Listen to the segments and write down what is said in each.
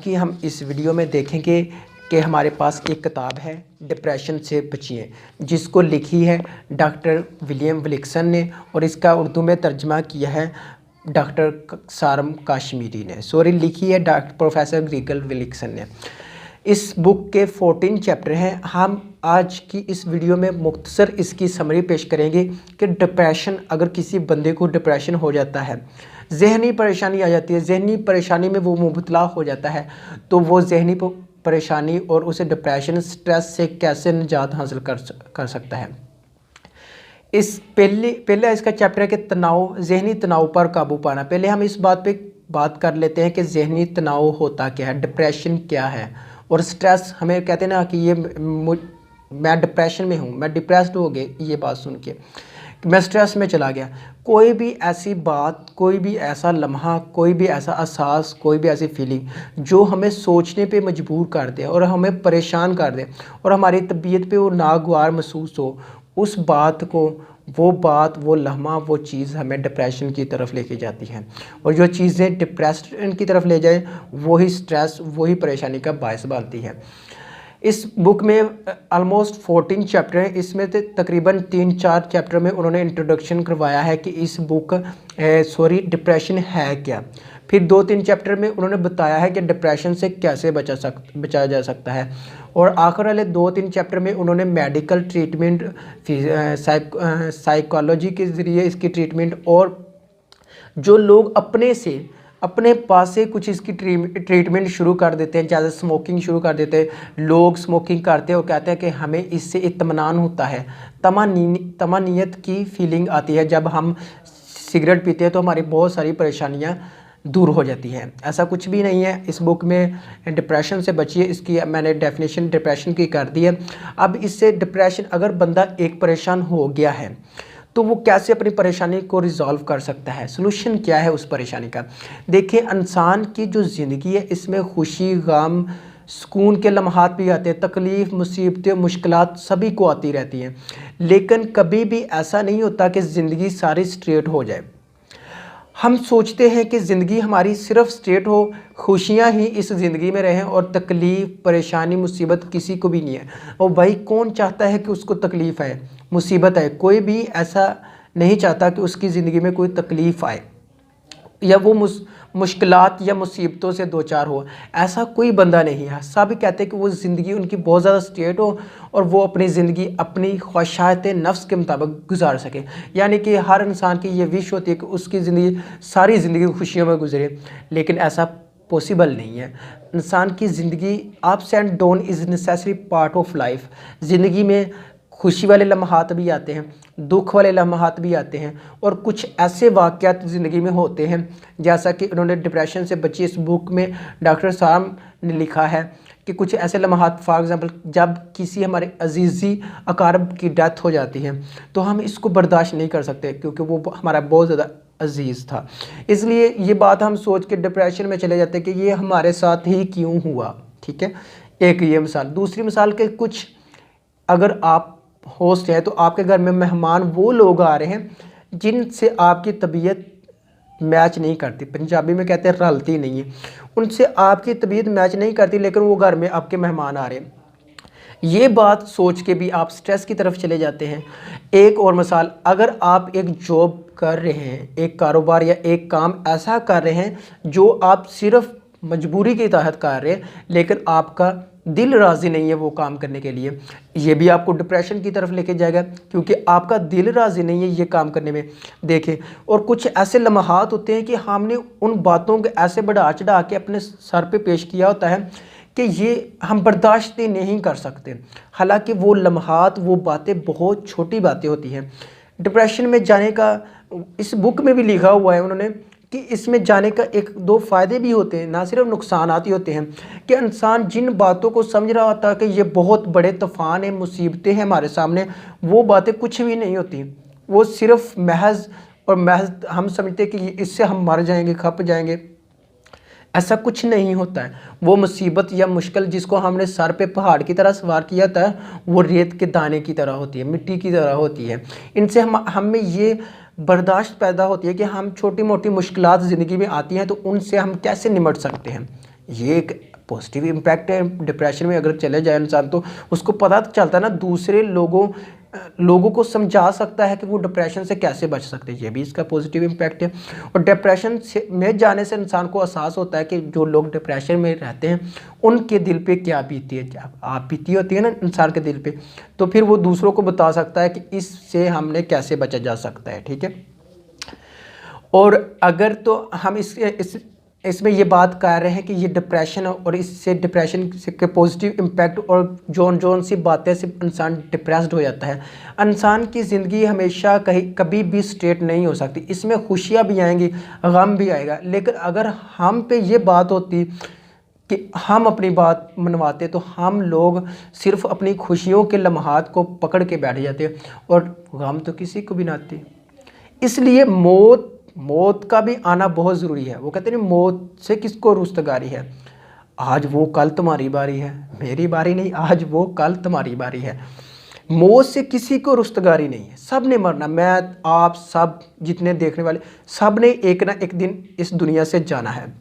की हम इस वीडियो में देखेंगे कि हमारे पास एक किताब है डिप्रेशन से बचिए, जिसको लिखी है डॉक्टर विलियम विल्सन ने और इसका उर्दू में तर्जमा किया है डॉक्टर सारम काश्मीरी ने। लिखी है डॉक्टर प्रोफेसर ग्रीगल विल्सन ने। इस बुक के 14 चैप्टर हैं। हम आज की इस वीडियो में मुख्तसर इसकी समरी पेश करेंगे कि डिप्रेशन, अगर किसी बंदे को डिप्रेशन हो जाता है, जहनी परेशानी आ जाती है, जहनी परेशानी में वो मुबतला हो जाता है, तो वो जहनी परेशानी और उसे डिप्रेशन स्ट्रेस से कैसे निजात हासिल कर सकता है। इस पहले इसका चैप्टर है कि तनाव, जहनी तनाव पर काबू पाना। पहले हम इस बात पे बात कर लेते हैं कि जहनी तनाव होता क्या है, डिप्रेशन क्या है और स्ट्रेस। हमें कहते हैं ना कि ये मैं डिप्रेशन में हूँ, मैं डिप्रेस्ड हो गए, ये बात सुन के मैं स्ट्रेस में चला गया। कोई भी ऐसी बात, कोई भी ऐसा लम्हा, कोई भी ऐसा एहसास, कोई भी ऐसी फीलिंग जो हमें सोचने पे मजबूर कर दे और हमें परेशान कर दे और हमारी तबीयत पे वो नागवार महसूस हो, उस बात को, वो बात, वो लम्हा, वो चीज़ हमें डिप्रेशन की तरफ लेके जाती है। और जो चीज़ें डिप्रेशन की तरफ ले जाए वही स्ट्रेस, वही परेशानी का बायस बनती है। इस बुक में ऑलमोस्ट 14 चैप्टर हैं। इसमें से तकरीबन 3-4 चैप्टर में उन्होंने इंट्रोडक्शन करवाया है कि इस बुक डिप्रेशन है क्या। फिर 2-3 चैप्टर में उन्होंने बताया है कि डिप्रेशन से कैसे बचाया जा सकता है। और आखिर वाले 2-3 चैप्टर में उन्होंने मेडिकल ट्रीटमेंट, साइकोलॉजी के ज़रिए इसकी ट्रीटमेंट, और जो लोग अपने पास से कुछ इसकी ट्रीटमेंट शुरू कर देते हैं, जैसे स्मोकिंग शुरू कर देते हैं। लोग स्मोकिंग करते हैं और कहते हैं कि हमें इससे इत्मीनान होता है, तमानियत की फीलिंग आती है। जब हम सिगरेट पीते हैं तो हमारी बहुत सारी परेशानियां दूर हो जाती हैं। ऐसा कुछ भी नहीं है। इस बुक में डिप्रेशन से बचिए, इसकी मैंने डेफिनेशन डिप्रेशन की कर दी है। अब इससे डिप्रेशन, अगर बंदा एक परेशान हो गया है तो वो कैसे अपनी परेशानी को रिजॉल्व कर सकता है, सोल्यूशन क्या है उस परेशानी का। देखिए, इंसान की जो ज़िंदगी है इसमें खुशी, गम, सुकून के लम्हात भी आते हैं, तकलीफ़, मुसीबतें, मुश्किलात सभी को आती रहती हैं। लेकिन कभी भी ऐसा नहीं होता कि ज़िंदगी सारी स्ट्रेट हो जाए। हम सोचते हैं कि ज़िंदगी हमारी सिर्फ स्ट्रेट हो, खुशियाँ ही इस ज़िंदगी में रहें और तकलीफ़, परेशानी, मुसीबत किसी को भी नहीं है। और भाई, कौन चाहता है कि उसको तकलीफ़ आए, मुसीबत आए? कोई भी ऐसा नहीं चाहता कि उसकी ज़िंदगी में कोई तकलीफ़ आए या वो मुश्किलात या मुसीबतों से दो चार हो। ऐसा कोई बंदा नहीं है। सब कहते हैं कि वो ज़िंदगी उनकी बहुत ज़्यादा स्ट्रेट हो और वो अपनी ज़िंदगी अपनी ख्वाहिशात नफ्स के मुताबिक गुजार सके। यानी कि हर इंसान की ये विश होती है कि उसकी ज़िंदगी, सारी ज़िंदगी खुशियों में गुजरे, लेकिन ऐसा पॉसिबल नहीं है। इंसान की ज़िंदगी, ups and down is necessary part of life. ज़िंदगी में खुशी वाले लम्हात भी आते हैं, दुख वाले लम्हात भी आते हैं, और कुछ ऐसे वाक़यात ज़िंदगी में होते हैं, जैसा कि उन्होंने डिप्रेशन से बची इस बुक में डॉक्टर सारम ने लिखा है कि कुछ ऐसे लम्हात, फॉर एग्ज़ाम्पल, जब किसी हमारे अजीज़ी अकारब की डेथ हो जाती है तो हम इसको बर्दाश्त नहीं कर सकते क्योंकि वो हमारा बहुत ज़्यादा अजीज़ था। इसलिए ये बात हम सोच के डिप्रेशन में चले जाते हैं कि ये हमारे साथ ही क्यों हुआ। ठीक है, एक ये मिसाल। दूसरी मिसाल के कुछ, अगर आप होस्ट है तो आपके घर में मेहमान वो लोग आ रहे हैं जिनसे आपकी तबीयत मैच नहीं करती, पंजाबी में कहते हैं रलती नहीं है, उनसे आपकी तबीयत मैच नहीं करती, लेकिन वो घर में आपके मेहमान आ रहे हैं। ये बात सोच के भी आप स्ट्रेस की तरफ चले जाते हैं। एक और मिसाल, अगर आप एक जॉब कर रहे हैं, एक कारोबार या एक काम ऐसा कर रहे हैं जो आप सिर्फ मजबूरी के तहत कर रहे हैं, लेकिन आपका दिल राज़ी नहीं है वो काम करने के लिए, ये भी आपको डिप्रेशन की तरफ लेके जाएगा क्योंकि आपका दिल राज़ी नहीं है ये काम करने में। देखें, और कुछ ऐसे लम्हात होते हैं कि हमने उन बातों को ऐसे बढ़ा चढ़ा के अपने सर पे पेश किया होता है कि ये हम बर्दाश्त ही नहीं कर सकते, हालांकि वो लम्हात, वो बातें बहुत छोटी बातें होती हैं। डिप्रेशन में जाने का इस बुक में भी लिखा हुआ है उन्होंने कि इसमें जाने का 1-2 फ़ायदे भी होते हैं, ना सिर्फ नुकसानात ही होते हैं। कि इंसान जिन बातों को समझ रहा होता है कि ये बहुत बड़े तूफ़ान हैं, मुसीबतें हैं हमारे सामने, वो बातें कुछ भी नहीं होती, वो सिर्फ महज हम समझते हैं कि इससे हम मर जाएंगे, खप जाएंगे। ऐसा कुछ नहीं होता है। वो मुसीबत या मुश्किल जिसको हमने सर पे पहाड़ की तरह सवार किया था, वो रेत के दाने की तरह होती है, मिट्टी की तरह होती है। इनसे हमें ये बर्दाश्त पैदा होती है कि हम छोटी मोटी मुश्किलात ज़िंदगी में आती हैं तो उनसे हम कैसे निमट सकते हैं। ये एक पॉजिटिव इम्पैक्ट है। डिप्रेशन में अगर चले जाए इंसान तो उसको पता चलता है ना, दूसरे लोगों को समझा सकता है कि वो डिप्रेशन से कैसे बच सकते हैं, ये भी इसका पॉजिटिव इम्पैक्ट है। और डिप्रेशन में जाने से इंसान को एहसास होता है कि जो लोग डिप्रेशन में रहते हैं उनके दिल पे क्या बीती है, क्या आप बीती होती है ना इंसान के दिल पे, तो फिर वो दूसरों को बता सकता है कि इससे हमने कैसे बचा जा सकता है, ठीक है। और अगर तो हम इसमें ये बात कर रहे हैं कि ये डिप्रेशन और इससे डिप्रेशन के पॉजिटिव इम्पैक्ट और जौन सी बातें से इंसान डिप्रेस्ड हो जाता है। इंसान की ज़िंदगी हमेशा कभी भी स्ट्रेट नहीं हो सकती, इसमें खुशियाँ भी आएंगी, गम भी आएगा। लेकिन अगर हम पे ये बात होती कि हम अपनी बात मनवाते तो हम लोग सिर्फ अपनी खुशियों के लम्हात को पकड़ के बैठ जाते और गम तो किसी को भी ना आती। इसलिए मौत का भी आना बहुत ज़रूरी है। वो कहते हैं मौत से किसको रुस्तगारी है, आज वो कल तुम्हारी बारी है, मेरी बारी नहीं, आज वो कल तुम्हारी बारी है। मौत से किसी को रुस्तगारी नहीं है, सब ने मरना, मैं आप सब जितने देखने वाले सब ने एक ना एक दिन इस दुनिया से जाना है।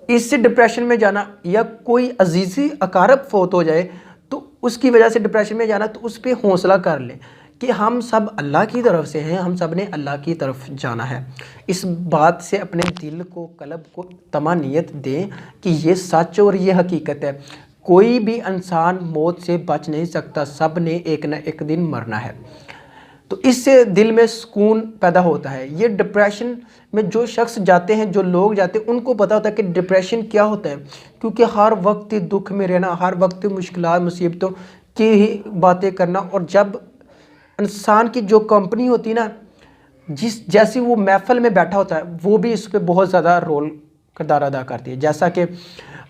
इससे डिप्रेशन में जाना या कोई अजीज़ी अकारब फोत हो जाए तो उसकी वजह से डिप्रेशन में जाना, तो उस पर हौसला कर ले कि हम सब अल्लाह की तरफ से हैं, हम सब ने अल्लाह की तरफ जाना है। इस बात से अपने दिल को, कल्ब को तमानियत दें कि ये सच और ये हकीकत है। कोई भी इंसान मौत से बच नहीं सकता, सब ने एक न एक दिन मरना है। तो इससे दिल में सुकून पैदा होता है। ये डिप्रेशन में जो शख्स जाते हैं, जो लोग जाते हैं, उनको पता होता है कि डिप्रेशन क्या होता है, क्योंकि हर वक्त दुख में रहना, हर वक्त मुश्किलात मुसीबतों की ही बातें करना, और जब इंसान की जो कंपनी होती है ना, जैसी वो महफिल में बैठा होता है, वो भी इस पर बहुत ज़्यादा रोल किरदार अदा करती है। जैसा कि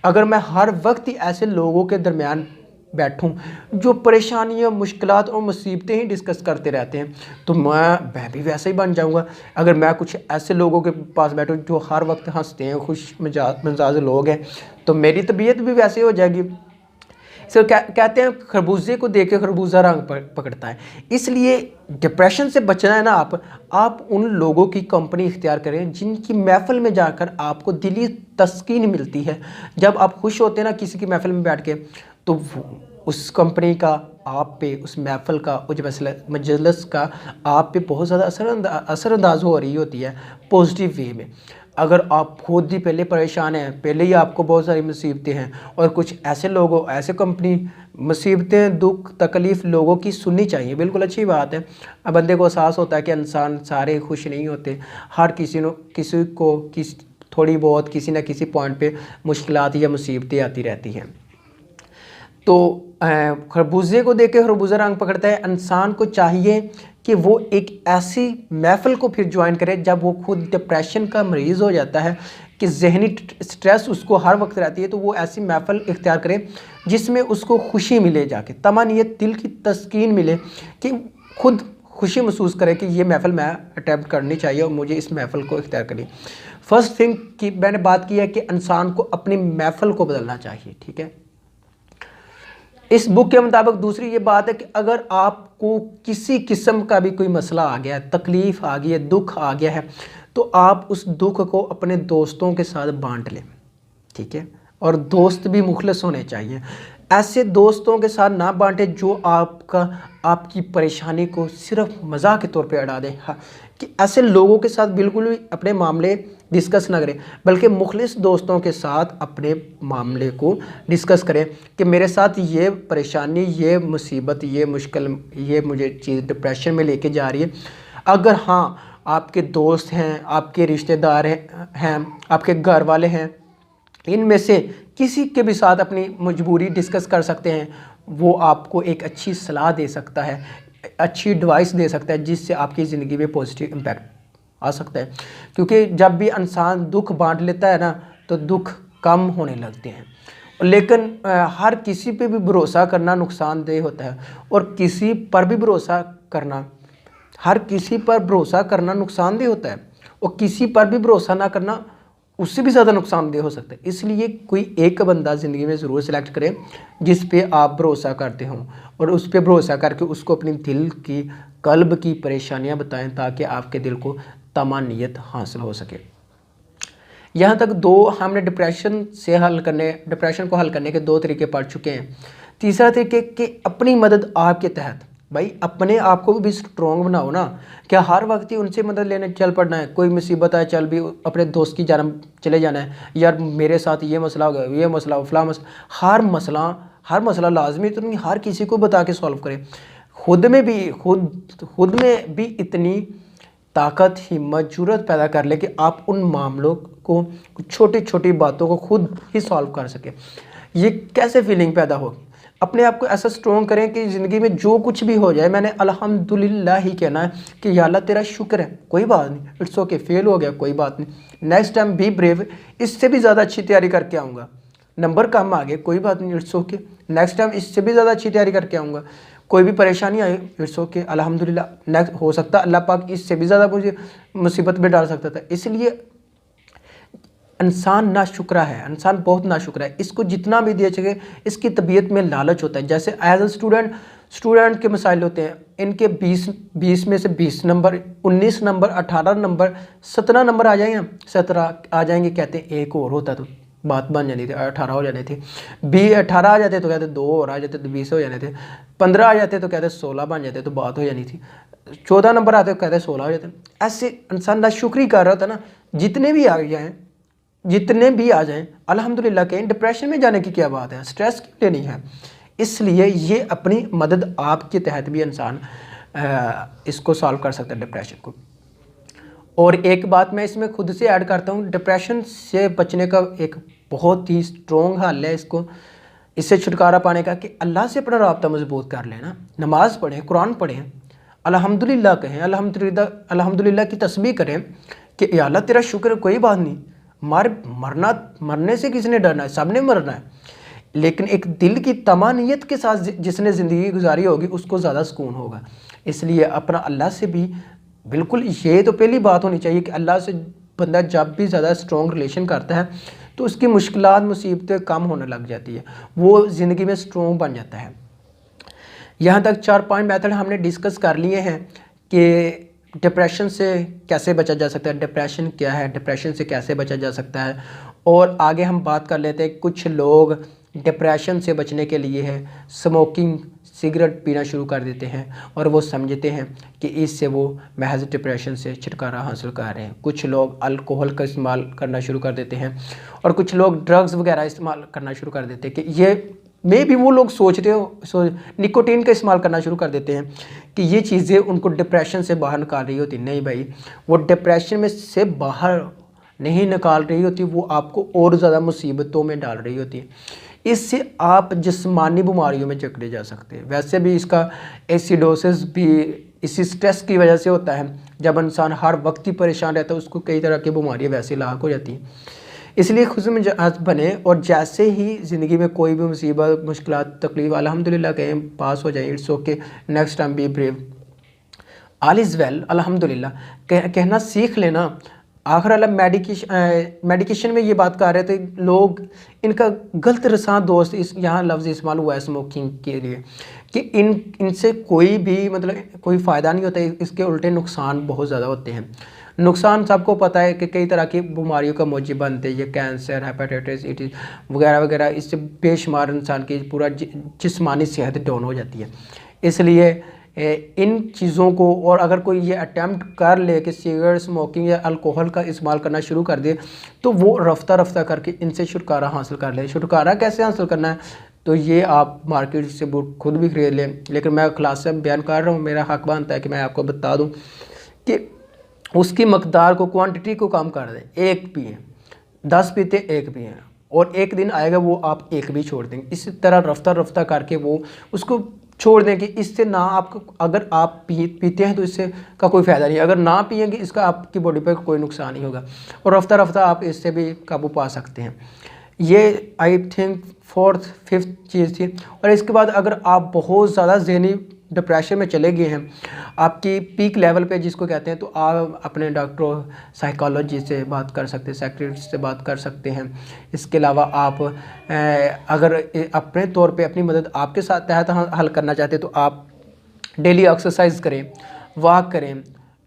अगर मैं हर वक्त ही ऐसे लोगों के दरमियान बैठूं जो परेशानियां, मुश्किलात और मुसीबतें ही डिस्कस करते रहते हैं, तो मैं भी वैसे ही बन जाऊंगा। अगर मैं कुछ ऐसे लोगों के पास बैठूं जो हर वक्त हंसते हैं, खुश मिजाज लोग हैं, तो मेरी तबीयत भी वैसे हो जाएगी। सर कहते हैं खरबूजे को देख के खरबूजा रंग पकड़ता है। इसलिए डिप्रेशन से बचना है ना, आप उन लोगों की कंपनी इख्तियार करें जिनकी महफिल में जाकर आपको दिली तस्कीन मिलती है। जब आप खुश होते हैं ना किसी की महफिल में बैठ के, तो उस कंपनी का आप पे, उस महफिल का, उस मजलिस का आप पे बहुत ज़्यादा असरअंदाज हो रही होती है पॉजिटिव वे में। अगर आप खुद ही पहले परेशान हैं, पहले ही आपको बहुत सारी मुसीबतें हैं, और कुछ ऐसे लोगों, ऐसे कंपनी, मुसीबतें, दुख, तकलीफ़ लोगों की सुननी चाहिए, बिल्कुल अच्छी बात है। अब बंदे को एहसास होता है कि इंसान सारे खुश नहीं होते, हर किसी को थोड़ी बहुत किसी न किसी पॉइंट पे मुश्किलात या मुसीबतें आती रहती हैं। तो खरबूजे को देख के खरबूजा रंग पकड़ता है। इंसान को चाहिए कि वो एक ऐसी महफिल को फिर ज्वाइन करे जब वो खुद डिप्रेशन का मरीज़ हो जाता है कि जहनी स्ट्रेस उसको हर वक्त रहती है, तो वो ऐसी महफिल इख्तियार करे जिसमें उसको खुशी मिले, जाके तमानियत, दिल की तस्कीन मिले, कि खुद खुशी महसूस करे कि ये महफिल मैं अटैम्प्ट करनी चाहिए और मुझे इस महफिल को इख्तियार करनी। फर्स्ट थिंग कि मैंने बात की है कि इंसान को अपनी महफिल को बदलना चाहिए, ठीक है। इस बुक के मुताबिक दूसरी ये बात है कि अगर आपको किसी किस्म का भी कोई मसला आ गया है, तकलीफ़ आ गई है, दुख आ गया है, तो आप उस दुख को अपने दोस्तों के साथ बांट लें, ठीक है। और दोस्त भी मुखलिस होने चाहिए। ऐसे दोस्तों के साथ ना बांटे जो आपकी परेशानी को सिर्फ मजाक के तौर पे अड़ा दें। हाँ, कि ऐसे लोगों के साथ बिल्कुल भी अपने मामले डिस्कस ना करें, बल्कि मुखलिस दोस्तों के साथ अपने मामले को डिस्कस करें कि मेरे साथ ये परेशानी, ये मुसीबत, ये मुश्किल, ये मुझे चीज़ डिप्रेशन में लेके जा रही है। अगर हाँ आपके दोस्त हैं, आपके रिश्तेदार हैं, आपके घर वाले हैं, इनमें से किसी के भी साथ अपनी मजबूरी डिस्कस कर सकते हैं, वो आपको एक अच्छी सलाह दे सकता है, अच्छी एडवाइस दे सकता है, जिससे आपकी ज़िंदगी में पॉजिटिव इम्पैक्ट आ सकता है। क्योंकि जब भी इंसान दुख बांट लेता है ना, तो दुख कम होने लगते हैं। लेकिन हर किसी पे भी भरोसा करना नुकसानदेह होता है, और किसी पर भी भरोसा करना, हर किसी पर भरोसा करना नुकसानदेह होता है, और किसी पर भी भरोसा ना करना उससे भी ज़्यादा नुकसानदेह हो सकता है। इसलिए कोई एक बंदा ज़िंदगी में ज़रूर सेलेक्ट करें जिस पे आप भरोसा करते हों, और उस पर भरोसा करके उसको अपनी दिल की, कल्ब की परेशानियां बताएं, ताकि आपके दिल को तमानियत हासिल हो सके। यहाँ तक हमने डिप्रेशन को हल करने के 2 तरीके पढ़ चुके हैं। तीसरा तरीके कि अपनी मदद आपके तहत, भाई अपने आप को भी स्ट्रॉन्ग बनाओ ना। क्या हर वक्त ही उनसे मदद लेने चल पड़ना है? कोई मुसीबत है, चल भी अपने दोस्त की जानब चले जाना है, यार मेरे साथ ये मसला हो गया, ये मसला हो, फला मसला, हर मसला लाजमी तो नहीं हर किसी को बता के सॉल्व करें। खुद में भी इतनी ताकत, हिम्मत, जरूरत पैदा कर ले कि आप उन मामलों को, छोटी छोटी बातों को खुद ही सॉल्व कर सके। ये कैसे फीलिंग पैदा होगी? अपने आप को ऐसा स्ट्रॉन्ग करें कि ज़िंदगी में जो कुछ भी हो जाए मैंने अल्हम्दुलिल्लाह ही कहना है कि या अल्लाह तेरा शुक्र है, कोई बात नहीं, इट्स ओके, फेल हो गया कोई बात नहीं, नेक्स्ट टाइम बी ब्रेव, इससे भी ज़्यादा अच्छी तैयारी करके आऊँगा। नंबर कम आ गए, कोई बात नहीं, इट्स ओके, नेक्स्ट टाइम इससे भी ज़्यादा अच्छी तैयारी करके आऊँगा। कोई भी परेशानी आई, इट्स ओके, अल्हम्दुलिल्लाह, नेक्स्ट हो सकता है अल्लाह पाक इससे भी ज़्यादा मुझे मुसीबत में डाल सकता था। इसलिए इंसान नाशुक्रा है, इंसान बहुत नाशुक्रा है। इसको जितना भी दिया चाहिए, इसकी तबीयत में लालच होता है। जैसे एज अ स्टूडेंट के मसाइल होते हैं, इनके 20 में से 20 नंबर, 19 नंबर, 18 नंबर, 17 नंबर आ जाएंगे, 17 आ जाएंगे, कहते हैं एक और होता तो बात बन जानी थी, 18 हो जाने थे। 18 आ जाते तो कहते 2 और आ जाते तो 20 हो जाने थे। 15 आ जाते तो कहते 16 बन जाते तो बात हो जानी थी। 14 नंबर आते तो कहते 16 हो जाते। ऐसे इंसान नाशुक्री कर रहा था ना। जितने भी आ जाएं अल्हम्दुलिल्लाह कहें। डिप्रेशन में जाने की क्या बात है, स्ट्रेस के लिए नहीं है। इसलिए ये अपनी मदद आपके तहत भी इंसान इसको सॉल्व कर सकता है, डिप्रेशन को। और एक बात मैं इसमें खुद से ऐड करता हूँ, डिप्रेशन से बचने का एक बहुत ही स्ट्रॉन्ग हल है इससे छुटकारा पाने का, कि अल्लाह से अपना राब्ता मजबूत कर लेना। नमाज़ पढ़ें, कुरान पढ़ें, अल्हम्दुलिल्लाह कहें, अल्हम्दुलिल्लाह की तस्बीह करें कि या अल्लाह तेरा शुक्र, कोई बात नहीं, मरने से किसने डरना है, सबने मरना है। लेकिन एक दिल की तमानियत के साथ जिसने ज़िंदगी गुजारी होगी उसको ज़्यादा सुकून होगा। इसलिए अपना अल्लाह से भी बिल्कुल, ये तो पहली बात होनी चाहिए कि अल्लाह से बंदा जब भी ज़्यादा स्ट्रॉन्ग रिलेशन करता है तो उसकी मुश्किलात, मुसीबतें कम होने लग जाती है, वो ज़िंदगी में स्ट्रॉन्ग बन जाता है। यहाँ तक 4-5 मेथड हमने डिस्कस कर लिए हैं कि डिप्रेशन से कैसे बचा जा सकता है, डिप्रेशन क्या है, डिप्रेशन से कैसे बचा जा सकता है। और आगे हम बात कर लेते हैं, कुछ लोग डिप्रेशन से बचने के लिए है स्मोकिंग, सिगरेट पीना शुरू कर देते हैं और वो समझते हैं कि इससे वो महज डिप्रेशन से छुटकारा हासिल कर रहे हैं। कुछ लोग अल्कोहल का इस्तेमाल करना शुरू कर देते हैं और कुछ लोग ड्रग्स वगैरह इस्तेमाल करना शुरू कर देते हैं कि ये मे भी वो लोग सोचते हो निकोटीन का इस्तेमाल करना शुरू कर देते हैं कि ये चीज़ें उनको डिप्रेशन से बाहर निकाल रही होती। नहीं भाई, वो डिप्रेशन में से बाहर नहीं निकाल रही होती, वो आपको और ज़्यादा मुसीबतों में डाल रही होती है। इससे आप जिस्मानी बीमारियों में जकड़े जा सकते हैं। वैसे भी इसका एसिडोसिस भी इसी स्ट्रेस की वजह से होता है। जब इंसान हर वक्त ही परेशान रहता है उसको कई तरह की बीमारियाँ वैसे लाक हो जाती हैं। इसलिए खुद में बने और जैसे ही ज़िंदगी में कोई भी मुसीबत, मुश्किलात, तकलीफ अल्हम्दुलिल्लाह कहें पास हो जाए, it's okay, next time be brave, all is well, अल्हम्दुलिल्लाह कहना सीख लेना। आखिर अल्लाह मेडिकेशन में ये बात कर रहे थे लोग, इनका गलत रसां दोस्त यहाँ लफ्ज़ इस्तेमाल हुआ है स्मोकिंग के लिए कि इनसे कोई भी मतलब कोई फ़ायदा नहीं होता, इसके उल्टे नुकसान बहुत ज़्यादा होते हैं। नुकसान सबको पता है कि कई तरह की बीमारियों का मौजब बनते हैं, ये कैंसर, हेपेटाइटिस वगैरह वगैरह। इससे बेशुमार इंसान की पूरा जिस्मानी सेहत डाउन हो जाती है। इसलिए इन चीज़ों को, और अगर कोई ये अटैम्प्ट कर ले कि सिगरेट, स्मोकिंग या अल्कोहल का इस्तेमाल करना शुरू कर दे तो वो रफ्ता रफ्ता करके इनसे छुटकारा हासिल कर ले। छुटकारा कैसे हासिल करना है, तो ये आप मार्केट से खुद भी खरीद लें, लेकिन मैं क्लास से बयान कर रहा हूँ, मेरा हक बनता है कि मैं आपको बता दूँ कि उसकी मकदार को, क्वांटिटी को कम कर दें। 1 पिए, 10 पीते 1 पिए, और एक दिन आएगा वो आप 1 भी छोड़ देंगे। इसी तरह रफ्ता रफ्ता करके वो उसको छोड़ दें कि इससे ना आपको, अगर आप पीते हैं तो इससे का कोई फ़ायदा नहीं, अगर ना पिएंगे इसका आपकी बॉडी पर कोई नुकसान नहीं होगा, और रफ्ता रफ्ता आप इससे भी काबू पा सकते हैं। ये आई थिंक 4th 5th चीज़ थी। और इसके बाद अगर आप बहुत ज़्यादा ज़हनी डिप्रेशन में चले गए हैं, आपकी पीक लेवल पे जिसको कहते हैं, तो आप अपने डॉक्टर, साइकोलॉजी से बात कर सकते हैं, साइकियाट्रिस्ट से बात कर सकते हैं। इसके अलावा आप अगर अपने तौर पे अपनी मदद आपके साथ तहत हल करना चाहते हैं तो आप डेली एक्सरसाइज करें, वॉक करें,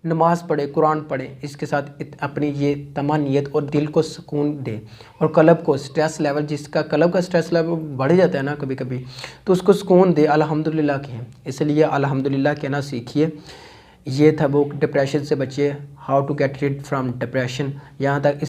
नमाज़ पढ़े, कुरान पढ़े, इसके साथ अपनी ये तमा नीयत और दिल को सुकून दे, और कल्ब को स्ट्रेस लेवल, जिसका कल्ब का स्ट्रेस लेवल बढ़ जाता है ना कभी कभी, तो उसको सुकून दे, अल्हम्दुलिल्लाह कहें। इसलिए अल्हम्दुलिल्लाह कहना सीखिए। ये था बुक डिप्रेशन से बचिए, how to get rid from depression. यहाँ तक